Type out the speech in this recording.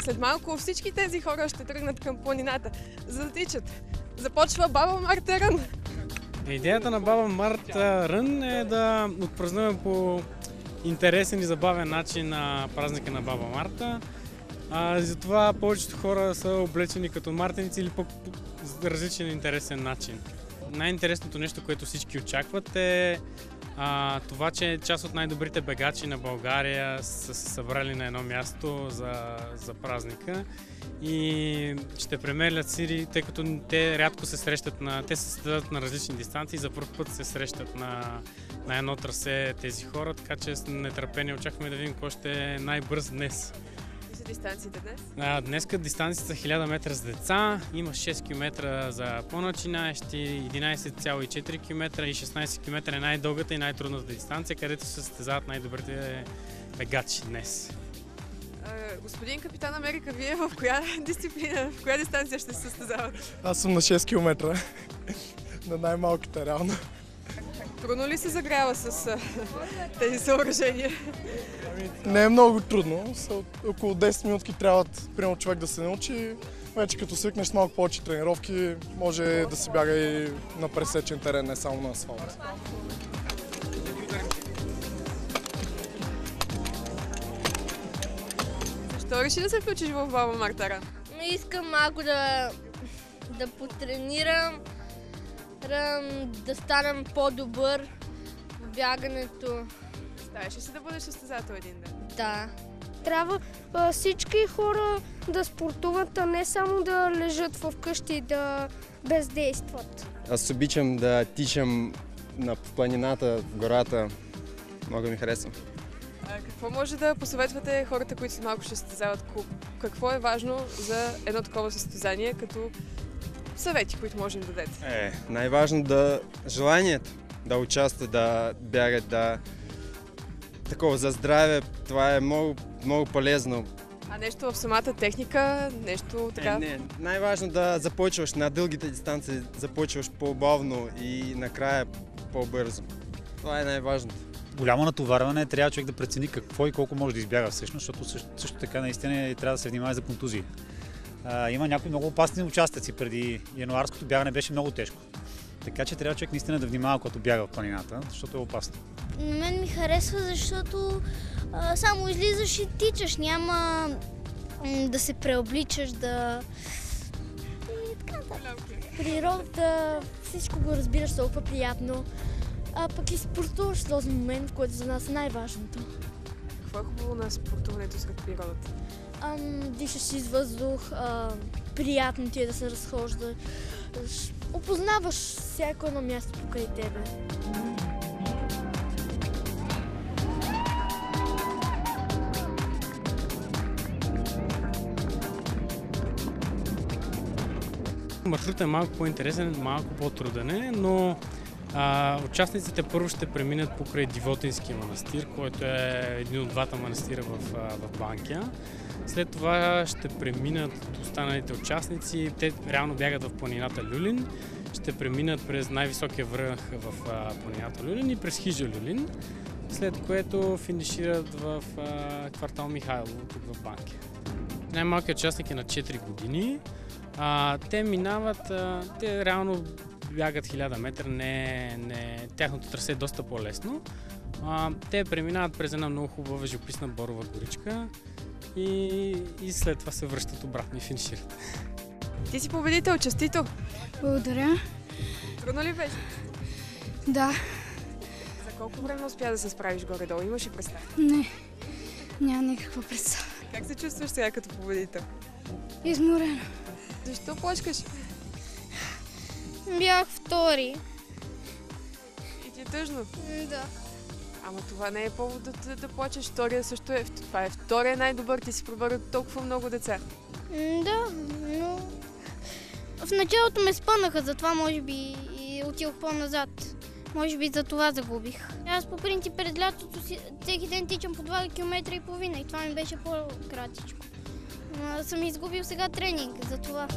След малко всички тези хора ще тръгнат към планината, за да тичат. Започва Баба Марта Рън. Идеята на Баба Марта Рън е да отпразнуваме по интересен и забавен начин на празника на Баба Марта. Затова повечето хора са облечени като мартеници или по различен интересен начин. Най-интересното нещо, което всички очакват е това, че част от най-добрите бегачи на България са се събрали на едно място за празника и ще премерят сили, тъй като те рядко се срещат те се състезават на различни дистанции, за първ път се срещат на едно трасе тези хора, така че с нетърпение очакваме да видим кой ще е най-бърз днес. Какви са дистанциите днес? Днеска дистанцията са 1000 метра за деца, има 6 км за по-начинаещи, 11,4 км и 16 км е най-дългата и най-трудната дистанция, където се състезават най-добрите бегачи днес. Господин Капитан Америка, вие в коя дисциплина, в коя дистанция ще се състезавате? Аз съм на 6 км, на най-малката реално. Трудно ли се загрява с тези съоръжения? Не е много трудно, около 10 минутки трябва примерно човек да се научи. Вече като свикнеш с малко повече тренировки, може да се бяга и на пресечен терен, не само на асфалт. Защо реши да се включиш в Баба Марта Рън? Искам малко да потренирам, да станам по-добър в бягането. Ставаш ли се да бъдеш състезател един ден? Да. Трябва всички хора да спортуват, а не само да лежат вкъщи и да бездействат. Аз обичам да тичам в планината, в гората. Много ми харесва. Какво може да посъветвате хората, които след малко ще състезават? Какво е важно за едно такова състезание, като съвети, които можем да дадете? Най-важно желанието да участват, да бягат, такова за здраве, това е много, много полезно. А нещо в самата техника, нещо така? Не. Най-важно да започваш на дългите дистанции, започваш по-бавно и накрая по-бързо. Това е най-важното. Голямо натоварване, трябва човек да прецени какво и колко може да избяга всъщност, защото също така наистина трябва да се внимава за контузии. Има някои много опасни участъци, преди януарското бягане беше много тежко. Така че трябва човек наистина да внимава, когато бяга в планината, защото е опасно. На мен ми харесва, защото само излизаш и тичаш, няма да се преобличаш, и така. Природата, всичко го разбираш толкова приятно, а пък и спортуваш в този момент, който за нас е най-важното. Какво е хубаво на спортуването сред природата? Дишаш из въздух, приятно ти е да се разхождаш, опознаваш всяко едно място покрай тебе. Маршрутът е малко по-интересен, малко по-труден, но участниците първо ще преминат покрай Дивотинския манастир, който е един от двата манастира в Банкя. След това ще преминат останалите участници. Те реално бягат в планината Люлин. Ще преминат през най-високия връх в планината Люлин и през хижа Люлин, след което финишират в квартал Михайлово, тук в Банкя. Най-малкият участник е на 4 години. Те минават, те реално бягат 1000 метра, тяхното трасе е доста по-лесно. Те преминават през една много хубава живописна борова горичка и след това се връщат обратно и финишират. Ти си победител, честито! Благодаря. Трудно ли беше? Да. За колко време успя да се справиш горе-долу? Имаш ли представа? Не, няма никаква представа. Как се чувстваш сега като победител? Изморена. Защо плачкаш? Бях втори. И ти е тъжно? Да. Ама това не е повод да плачеш. Втория също е. Това е втория най-добър. Ти си пробърал толкова много деца. Да, но в началото ме спънаха, затова може би и отидох по-назад. Може би за това загубих. Аз по принцип през лятото всеки ден тичам по 2,5 км и това ми беше по-кратичко. Съм изгубил сега тренинг за това.